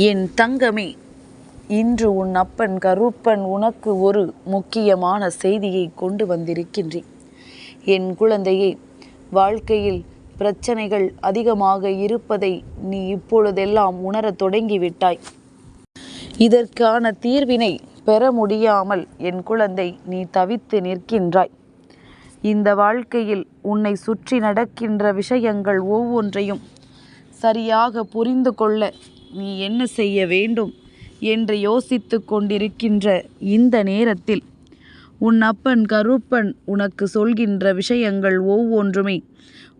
என் தங்கமே, இன்று உன் அப்பன் கருப்பன் உனக்கு ஒரு முக்கியமான செய்தியை கொண்டு வந்திருக்கின்றேன். என் குழந்தையே, வாழ்க்கையில் பிரச்சனைகள் அதிகமாக இருப்பதை நீ இப்பொழுதெல்லாம் உணரத் தொடங்கிவிட்டாய். இதற்கான தீர்வினை பெற முடியாமல் என் குழந்தை நீ தவித்து நிற்கின்றாய். இந்த வாழ்க்கையில் உன்னை சுற்றி நடக்கின்ற விஷயங்கள் ஒவ்வொன்றையும் சரியாக புரிந்து கொள்ள நீ என்ன செய்ய வேண்டும் என்று யோசித்து கொண்டிருக்கின்ற இந்த நேரத்தில் உன் அப்பன் கருப்பன் உனக்கு சொல்கின்ற விஷயங்கள் ஒவ்வொன்றுமே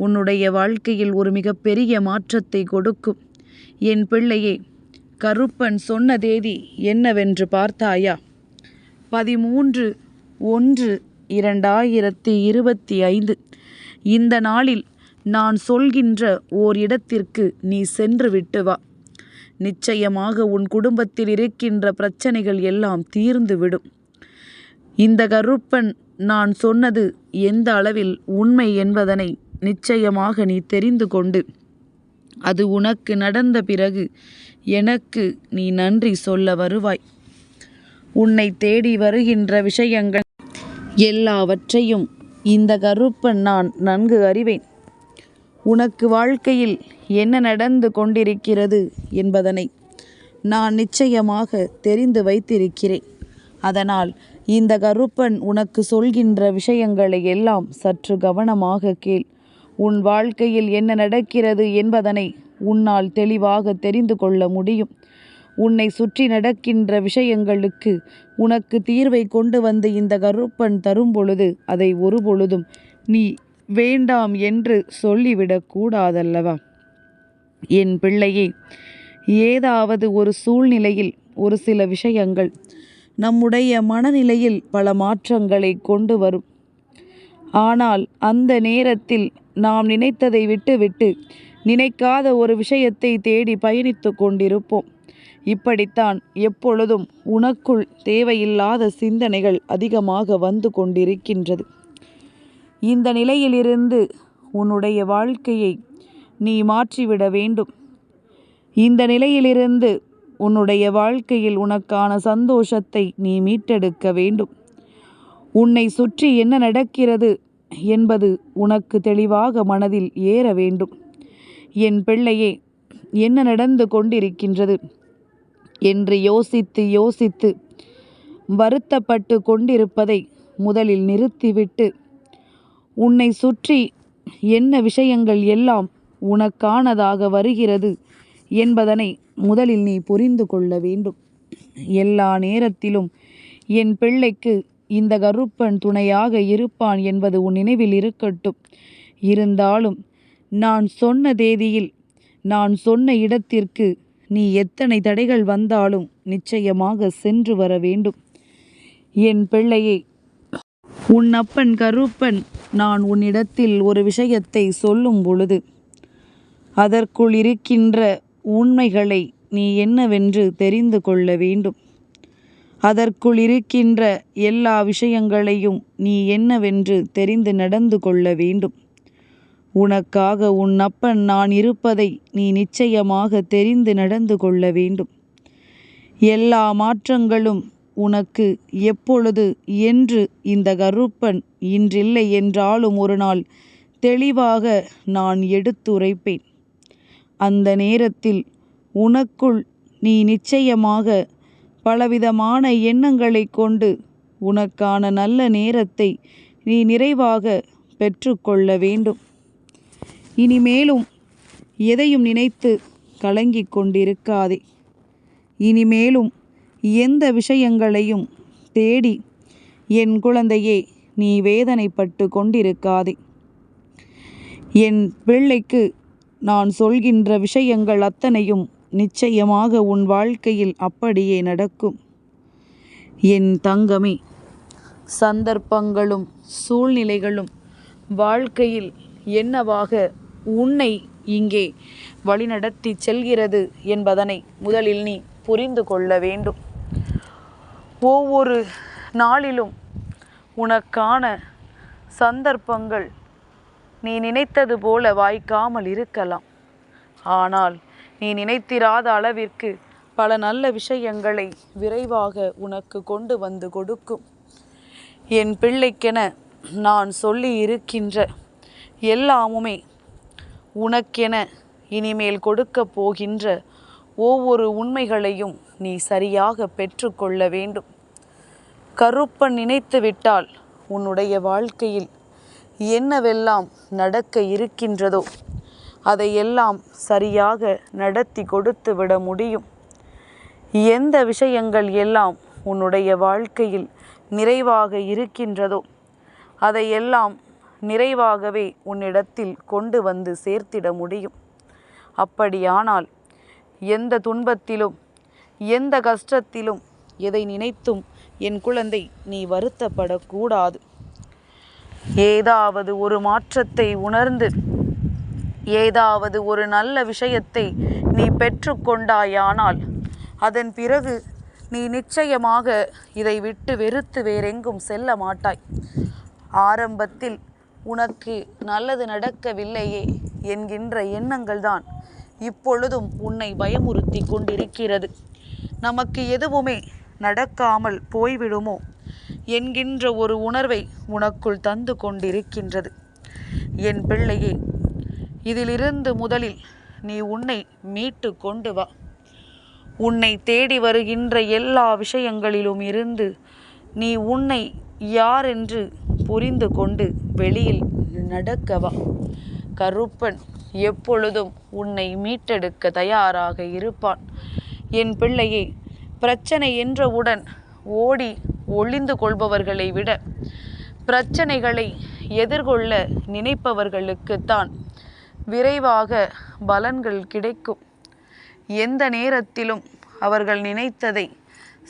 உன்னுடைய வாழ்க்கையில் ஒரு மிகப்பெரிய மாற்றத்தை கொடுக்கும். என் பிள்ளையே, கருப்பன் சொன்ன தேதி என்னவென்று பார்த்தாயா? 13/1/2025. இந்த நாளில் நான் சொல்கின்ற ஓர் இடத்திற்கு நீ சென்று விட்டு வா. நிச்சயமாக உன் குடும்பத்தில் இருக்கின்ற பிரச்சனைகள் எல்லாம் தீர்ந்துவிடும். இந்த கருப்பன் நான் சொன்னது எந்த அளவில் உண்மை என்பதனை நிச்சயமாக நீ தெரிந்து கொண்டு அது உனக்கு நடந்த பிறகு எனக்கு நீ நன்றி சொல்ல வருவாய். உன்னை தேடி வருகின்ற விஷயங்கள் எல்லாவற்றையும் இந்த கருப்பன் நான் நன்கு அறிவேன். உனக்கு வாழ்க்கையில் என்ன நடந்து கொண்டிருக்கிறது என்பதனை நான் நிச்சயமாக தெரிந்து வைத்திருக்கிறேன். அதனால் இந்த கருப்பன் உனக்கு சொல்கின்ற விஷயங்களை எல்லாம் சற்று கவனமாக கேள். உன் வாழ்க்கையில் என்ன நடக்கிறது என்பதனை உன்னால் தெளிவாக தெரிந்து கொள்ள முடியும். உன்னை சுற்றி நடக்கின்ற விஷயங்களுக்கு உனக்கு தீர்வை கொண்டு வந்து இந்த கருப்பன் தரும் பொழுது அதை ஒரு பொழுதும் நீ வேண்டாம் என்று சொல்லிவிடக் கூடாதல்லவா? என் பிள்ளையே, ஏதாவது ஒரு சூழ்நிலையில் ஒரு சில விஷயங்கள் நம்முடைய மனநிலையில் பல மாற்றங்களை கொண்டு வரும். ஆனால் அந்த நேரத்தில் நாம் நினைத்ததை விட்டுவிட்டு நினைக்காத ஒரு விஷயத்தை தேடி பயணித்து கொண்டிருப்போம். இப்படித்தான் எப்பொழுதும் உனக்குள் தேவையில்லாத சிந்தனைகள் அதிகமாக வந்து கொண்டிருக்கின்றது. இந்த நிலையிலிருந்து உன்னுடைய வாழ்க்கையை நீ மாற்றிவிட வேண்டும். இந்த நிலையிலிருந்து உன்னுடைய வாழ்க்கையில் உனக்கான சந்தோஷத்தை நீ மீட்டெடுக்க வேண்டும். உன்னை சுற்றி என்ன நடக்கிறது என்பது உனக்கு தெளிவாக மனதில் ஏற வேண்டும். என் பிள்ளையே, என்ன நடந்து கொண்டிருக்கின்றது என்று யோசித்து யோசித்து வருத்தப்பட்டு கொண்டிருப்பதை முதலில் நிறுத்திவிட்டு உன்னை சுற்றி என்ன விஷயங்கள் எல்லாம் உனக்கானதாக வருகிறது என்பதனை முதலில் நீ புரிந்து கொள்ள வேண்டும். எல்லா நேரத்திலும் என் பிள்ளைக்கு இந்த கருப்பன் துணையாக இருப்பான் என்பது உன் நினைவில் இருக்கட்டும். இருந்தாலும் நான் சொன்ன தேதியில் நான் சொன்ன இடத்திற்கு நீ எத்தனை தடைகள் வந்தாலும் நிச்சயமாக சென்று வர வேண்டும். என் பிள்ளையே, உன் அப்பன் கருப்பன் நான் உன்னிடத்தில் ஒரு விஷயத்தை சொல்லும் பொழுது அதற்குள் இருக்கின்ற உண்மைகளை நீ என்னவென்று தெரிந்து கொள்ள வேண்டும். அதற்குள் இருக்கின்ற எல்லா விஷயங்களையும் நீ என்னவென்று தெரிந்து நடந்து கொள்ள வேண்டும். உனக்காக உன் அப்பன் நான் இருப்பதை நீ நிச்சயமாக தெரிந்து நடந்து கொள்ள வேண்டும். எல்லா மாற்றங்களும் உனக்கு எப்பொழுது என்று இந்த கருப்பன் இன்றில்லை என்றாலும் ஒரு நாள் தெளிவாக நான் எடுத்துரைப்பேன். அந்த நேரத்தில் உனக்குள் நீ நிச்சயமாக பலவிதமான எண்ணங்களை கொண்டு உனக்கான நல்ல நேரத்தை நீ நிறைவாக பெற்றுக்கொள்ள வேண்டும். இனிமேலும் எதையும் நினைத்து கலங்கிக் கொண்டிருக்காதே. இனிமேலும் எந்த விஷயங்களையும் தேடி என் குழந்தையே நீ வேதனைப்பட்டு கொண்டிருக்காதே. என் பிள்ளைக்கு நான் சொல்கின்ற விஷயங்கள் அத்தனையும் நிச்சயமாக உன் வாழ்க்கையில் அப்படியே நடக்கும். என் தங்கமே, சந்தர்ப்பங்களும் சூழ்நிலைகளும் வாழ்க்கையில் என்னவாக உன்னை இங்கே வழிநடத்தி செல்கிறது என்பதனை முதலில் நீ புரிந்து கொள்ள வேண்டும். ஒவ்வொரு நாளிலும் உனக்கான சந்தர்ப்பங்கள் நீ நினைத்தது போல வாய்க்காமல் இருக்கலாம். ஆனால் நீ நினைத்திராத அளவிற்கு பல நல்ல விஷயங்களை விரைவாக உனக்கு கொண்டு வந்து கொடுக்கும். என் பிள்ளைக்கென நான் சொல்லி இருக்கின்ற எல்லாமுமே உனக்கென இனிமேல் கொடுக்க போகின்ற ஒவ்வொரு உண்மைகளையும் நீ சரியாக பெற்றுக்கொள்ள வேண்டும். கருப்பன் நினைத்து விட்டால் உன்னுடைய வாழ்க்கையில் என்னவெல்லாம் நடக்க இருக்கின்றதோ அதையெல்லாம் சரியாக நடத்தி கொடுத்து விட முடியும். எந்த விஷயங்கள் எல்லாம் உன்னுடைய வாழ்க்கையில் நிறைவாக இருக்கின்றதோ அதையெல்லாம் நிறைவாகவே உன்னிடத்தில் கொண்டு வந்து சேர்த்திட முடியும். அப்படியானால் எந்த துன்பத்திலும் எந்த கஷ்டத்திலும் எதை நினைத்தும் என் குழந்தை நீ வருத்தப்படக்கூடாது. ஏதாவது ஒரு மாற்றத்தை உணர்ந்து ஏதாவது ஒரு நல்ல விஷயத்தை நீ பெற்றுக்கொண்டாயானால் அதன் பிறகு நீ நிச்சயமாக இதை விட்டு வெறுத்து வேறெங்கும் செல்ல மாட்டாய். ஆரம்பத்தில் உனக்கு நல்லது நடக்கவில்லையே என்கின்ற எண்ணங்கள்தான் இப்பொழுதும் உன்னை பயமுறுத்தி கொண்டிருக்கிறது. நமக்கு எதுவுமே நடக்காமல் போய்விடுமோ என்கின்ற ஒரு உணர்வை உனக்குள் தந்து கொண்டிருக்கின்றது. என் பிள்ளையே, இதிலிருந்து முதலில் நீ உன்னை மீட்டு கொண்டு வா. உன்னை தேடி வருகின்ற எல்லா விஷயங்களிலும் இருந்து நீ உன்னை யார் என்று புரிந்து கொண்டு வெளியில் நடக்கவா. கருப்பன் எப்பொழுதும் உன்னை மீட்டெடுக்க தயாராக இருப்பான். என் பிள்ளையே, பிரச்சனை என்றவுடன் ஓடி ஒளிந்து கொள்பவர்களை விட பிரச்சனைகளை எதிர்கொள்ள நினைப்பவர்களுக்குத்தான் விரைவாக பலன்கள் கிடைக்கும். எந்த நேரத்திலும் அவர்கள் நினைத்ததை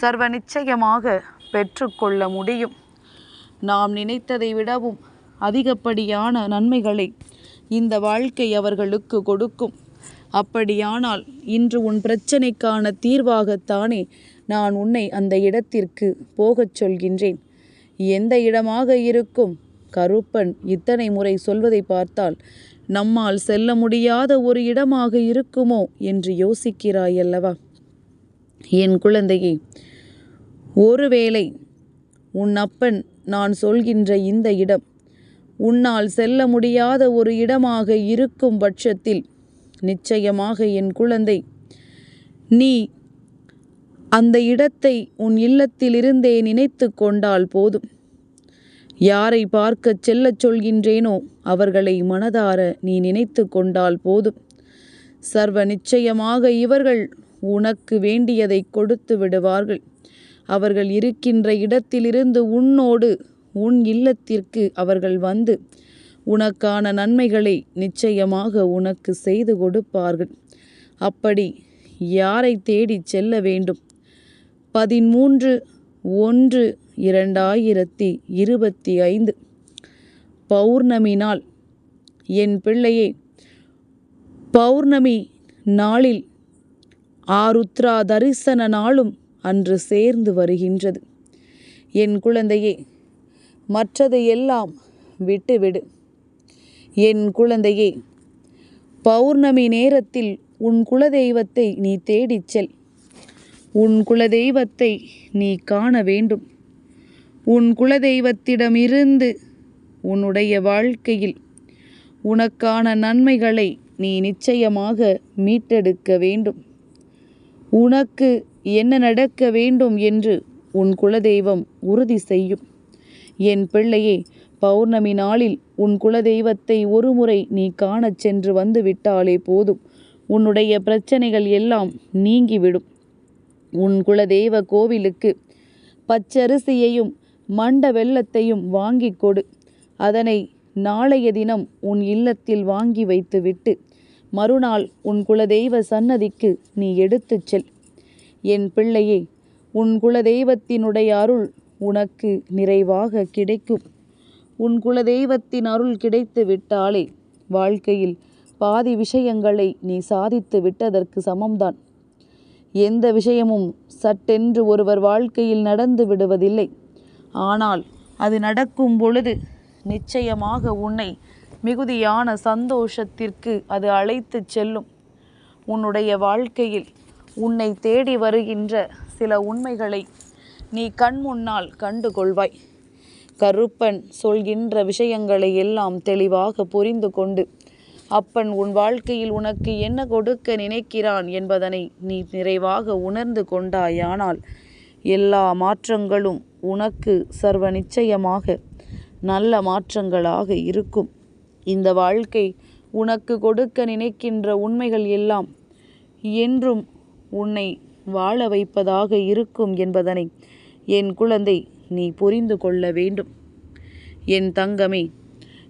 சர்வ நிச்சயமாக பெற்றுக்கொள்ள முடியும். நாம் நினைத்ததை விடவும் அதிகப்படியான நன்மைகளை இந்த வாழ்க்கை அவர்களுக்கு கொடுக்கும். அப்படியானால் இன்று உன் பிரச்சனைக்கான தீர்வாகத்தானே நான் உன்னை அந்த இடத்திற்கு போகச் சொல்கின்றேன். எந்த இடமாக இருக்கும்? கருப்பன் இத்தனை முறை சொல்வதை பார்த்தால் நம்மால் செல்ல முடியாத ஒரு இடமாக இருக்குமோ என்று யோசிக்கிறாயல்லவா? என் குழந்தையே, ஒருவேளை உன் அப்பன் நான் சொல்கின்ற இந்த இடம் உன்னால் செல்ல முடியாத ஒரு இடமாக இருக்கும் பட்சத்தில் நிச்சயமாக என் குழந்தை, நீ அந்த இடத்தை உன் இல்லத்திலிருந்தே நினைத்து கொண்டால் போதும். யாரை பார்க்க செல்லச் சொல்கின்றேனோ அவர்களை மனதார நீ நினைத்து கொண்டால் போதும். சர்வ நிச்சயமாக இவர்கள் உனக்கு வேண்டியதை கொடுத்து விடுவார்கள். அவர்கள் இருக்கின்ற இடத்திலிருந்து உன்னோடு உன் இல்லத்திற்கு அவர்கள் வந்து உனக்கான நன்மைகளை நிச்சயமாக உனக்கு செய்து கொடுப்பார்கள். அப்படி யாரை தேடி செல்ல வேண்டும்? 13/1/2025 பௌர்ணமி நாள். என் பிள்ளையே, பௌர்ணமி நாளில் ஆருத்ரா தரிசன நாளும் அன்று சேர்ந்து வருகின்றது. என் குழந்தையே, மற்றது எல்லாம் விட்டுவிடு. என் குழந்தையே, பௌர்ணமி நேரத்தில் உன் குலதெய்வத்தை நீ தேடிச் செல். உன் குலதெய்வத்தை நீ காண வேண்டும். உன் குலதெய்வத்திடமிருந்து உன்னுடைய வாழ்க்கையில் உனக்கான நன்மைகளை நீ நிச்சயமாக மீட்டெடுக்க வேண்டும். உனக்கு என்ன நடக்க வேண்டும் என்று உன் குலதெய்வம் உறுதி செய்யும். என் பிள்ளையே, பௌர்ணமி நாளில் உன் குலதெய்வத்தை ஒருமுறை நீ காணச் சென்று வந்து விட்டாலே போதும். உன்னுடைய பிரச்சனைகள் எல்லாம் நீங்கிவிடும். உன் குலதெய்வ கோவிலுக்கு பச்சரிசியையும் மண்ட வெல்லத்தையும் வாங்கி கொடு. அதனை நாளைய தினம் உன் இல்லத்தில் வாங்கி வைத்துவிட்டு மறுநாள் உன் குலதெய்வ சன்னதிக்கு நீ எடுத்துச் செல். என் பிள்ளையே, உன் குலதெய்வத்தினுடைய அருள் உனக்கு நிறைவாக கிடைக்கும். உன் குலதெய்வத்தின் அருள் கிடைத்து விட்டாலே வாழ்க்கையில் பாதி விஷயங்களை நீ சாதித்து விட்டதற்கு சமம்தான். எந்த விஷயமும் சட்டென்று ஒருவர் வாழ்க்கையில் நடந்து விடுவதில்லை. ஆனால் அது நடக்கும் பொழுது நிச்சயமாக உன்னை மிகுதியான சந்தோஷத்திற்கு அது அழைத்து செல்லும். உன்னுடைய வாழ்க்கையில் உன்னை தேடி வருகின்ற சில உண்மைகளை நீ கண் முன்னால் கண்டு கொள்வாய். கருப்பன் சொல்கின்ற விஷயங்களை எல்லாம் தெளிவாக புரிந்து கொண்டு அப்பன் உன் வாழ்க்கையில் உனக்கு என்ன கொடுக்க நினைக்கிறான் என்பதனை நீ நிறைவாக உணர்ந்து கொண்டாயானால் எல்லா மாற்றங்களும் உனக்கு சர்வ நிச்சயமாக நல்ல மாற்றங்களாக இருக்கும். இந்த வாழ்க்கை உனக்கு கொடுக்க நினைக்கின்ற உண்மைகள் எல்லாம் என்றும் உன்னை வாழ வைப்பதாக இருக்கும் என்பதனை என் குழந்தை நீ புரிந்து கொள்ள வேண்டும். என் தங்கமே,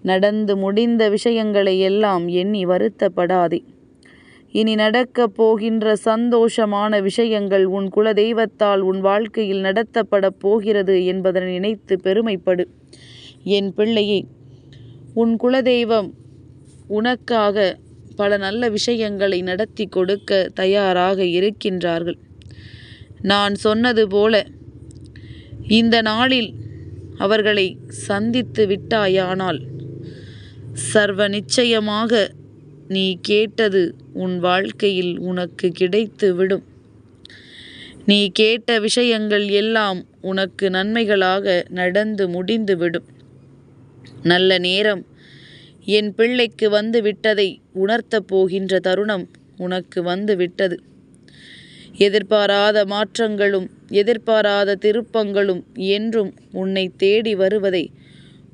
நடந்து முடிந்த விஷயங்களை எல்லாம் எண்ணி வருத்தப்படாதே. இனி நடக்கப் போகின்ற சந்தோஷமான விஷயங்கள் உன் குலதெய்வத்தால் உன் வாழ்க்கையில் நடத்தப்பட போகிறது என்பதனை நினைத்து பெருமைப்படு. என் பிள்ளையே, உன் குலதெய்வம் உனக்காக பல நல்ல விஷயங்களை நடத்தி கொடுக்க தயாராக இருக்கின்றார்கள். நான் சொன்னது போல இந்த நாளில் அவர்களை சந்தித்து விட்டாயானால் சர்வ நிச்சயமாக நீ கேட்டது உன் வாழ்க்கையில் உனக்கு கிடைத்து விடும். நீ கேட்ட விஷயங்கள் எல்லாம் உனக்கு நன்மைகளாக நடந்து முடிந்து விடும். நல்ல நேரம் என் பிள்ளைக்கு வந்து விட்டதை உணர்த்தப் போகின்ற தருணம் உனக்கு வந்து விட்டது. எதிர்பாராத மாற்றங்களும் எதிர்பாராத திருப்பங்களும் என்றும் உன்னை தேடி வருவதை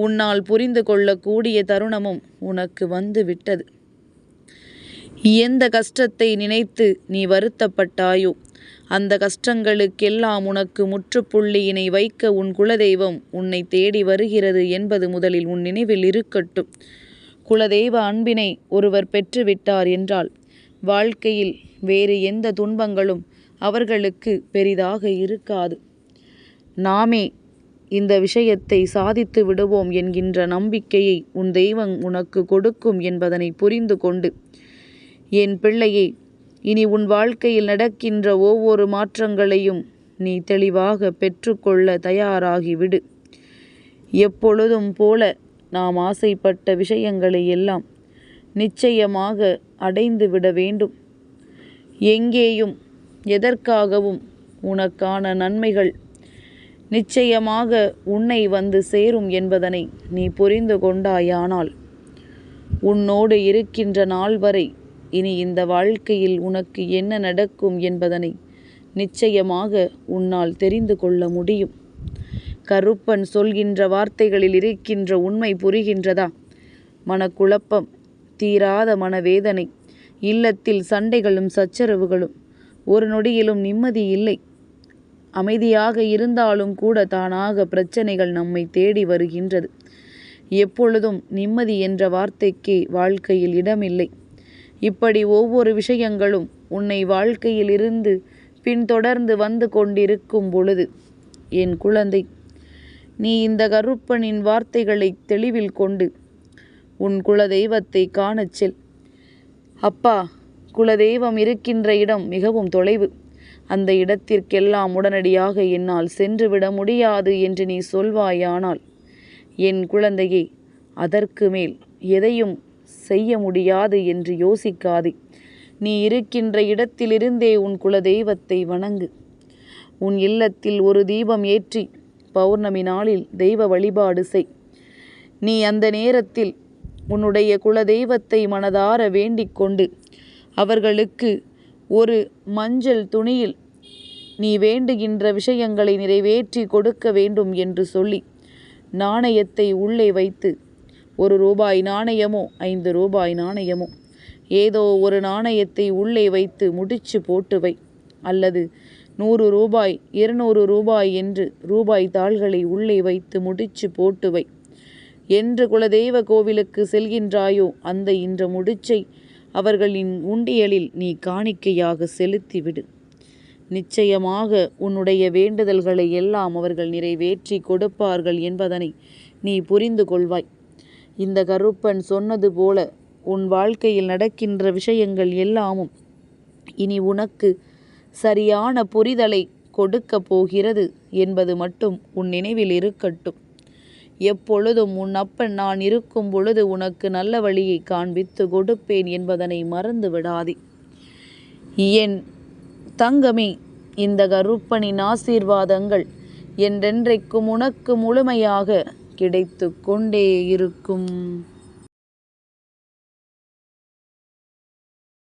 உன்னால் புரிந்து கொள்ளக்கூடிய தருணமும் உனக்கு வந்து விட்டது. எந்த கஷ்டத்தை நினைத்து நீ வருத்தப்பட்டாயோ அந்த கஷ்டங்களுக்கெல்லாம் உனக்கு முற்றுப்புள்ளியினை வைக்க உன் குலதெய்வம் உன்னை தேடி வருகிறது என்பது முதலில் உன் நினைவில் இருக்கட்டும். குலதெய்வ அன்பினை ஒருவர் பெற்றுவிட்டார் என்றால் வாழ்க்கையில் வேறு எந்த துன்பங்களும் அவர்களுக்கு பெரிதாக இருக்காது. நாமே இந்த விஷயத்தை சாதித்து விடுவோம் என்கின்ற நம்பிக்கையை உன் தெய்வம் உனக்கு கொடுக்கும் என்பதனை புரிந்து கொண்டு என் பிள்ளையே, இனி உன் வாழ்க்கையில் நடக்கின்ற ஒவ்வொரு மாற்றங்களையும் நீ தெளிவாக பெற்றுக்கொள்ள தயாராகிவிடு. எப்பொழுதும் போல நாம் ஆசைப்பட்ட விஷயங்களை எல்லாம் நிச்சயமாக அடைந்து விட வேண்டும். எங்கேயும் எதற்காகவும் உனக்கான நன்மைகள் நிச்சயமாக உன்னை வந்து சேரும் என்பதனை நீ புரிந்து கொண்டாயானால் உன்னோடு இருக்கின்ற நாள் வரை இனி இந்த வாழ்க்கையில் உனக்கு என்ன நடக்கும் என்பதனை நிச்சயமாக உன்னால் தெரிந்து கொள்ள முடியும். கருப்பன் சொல்கின்ற வார்த்தைகளில் இருக்கின்ற உண்மை புரிகின்றதா? மனக்குழப்பம், தீராத மனவேதனை, இல்லத்தில் சண்டைகளும் சச்சரவுகளும், ஒரு நொடியிலும் நிம்மதி இல்லை. அமைதியாக இருந்தாலும் கூட தானாக பிரச்சனைகள் நம்மை தேடி வருகின்றது. எப்பொழுதும் நிம்மதி என்ற வார்த்தைக்கே வாழ்க்கையில் இடமில்லை. இப்படி ஒவ்வொரு விஷயங்களும் உன்னை வாழ்க்கையில் இருந்து பின்தொடர்ந்து வந்து கொண்டிருக்கும் பொழுது என் குழந்தை, நீ இந்த கருப்பனின் வார்த்தைகளை தெளிவில் கொண்டு உன் குலதெய்வத்தை காணச் செல். அப்பா, குலதெய்வம் இருக்கின்ற இடம் மிகவும் தொலைவு. அந்த இடத்திற்கெல்லாம் உடனடியாக என்னால் சென்றுவிட முடியாது என்று நீ சொல்வாயானால் என் குழந்தையே, அதற்கு மேல் எதையும் செய்ய முடியாது என்று யோசிக்காதே. நீ இருக்கின்ற இடத்திலிருந்தே உன் குலதெய்வத்தை வணங்கு. உன் இல்லத்தில் ஒரு தீபம் ஏற்றி பௌர்ணமி நாளில் தெய்வ வழிபாடு செய். நீ அந்த நேரத்தில் உன்னுடைய குலதெய்வத்தை மனதார வேண்டிக் கொண்டு அவர்களுக்கு ஒரு மஞ்சள் துணியில் நீ வேண்டுகின்ற விஷயங்களை நிறைவேற்றி கொடுக்க வேண்டும் என்று சொல்லி நாணயத்தை உள்ளே வைத்து, ₹1 நாணயமோ ₹5 நாணயமோ ஏதோ ஒரு நாணயத்தை உள்ளே வைத்து முடிச்சு போட்டு வை. அல்லது ₹100 ₹200 என்று ரூபாய் தாள்களை உள்ளே வைத்து முடிச்சு போட்டு வை. என்று குலதெய்வ கோவிலுக்கு செல்கின்றாயோ அந்த இன்ற முடிச்சை அவர்களின் உண்டியலில் நீ காணிக்கையாக செலுத்திவிடு. நிச்சயமாக உன்னுடைய வேண்டுதல்களை எல்லாம் அவர்கள் நிறைவேற்றி கொடுப்பார்கள் என்பதனை நீ புரிந்து கொள்வாய். இந்த கருப்பன் சொன்னது போல உன் வாழ்க்கையில் நடக்கின்ற விஷயங்கள் எல்லாமும் இனி உனக்கு சரியான புரிதலை கொடுக்க போகிறது என்பது மட்டும் உன் நினைவில் இருக்கட்டும். எப்பொழுதும் உன் அப்பன் நான் இருக்கும் பொழுது உனக்கு நல்ல வழியை காண்பித்து கொடுப்பேன் என்பதனை மறந்து விடாதே. என் தங்கமே, இந்த கருப்பனின் ஆசீர்வாதங்கள் என்றென்றைக்கும் உனக்கு முழுமையாக கிடைத்து கொண்டே இருக்கும்.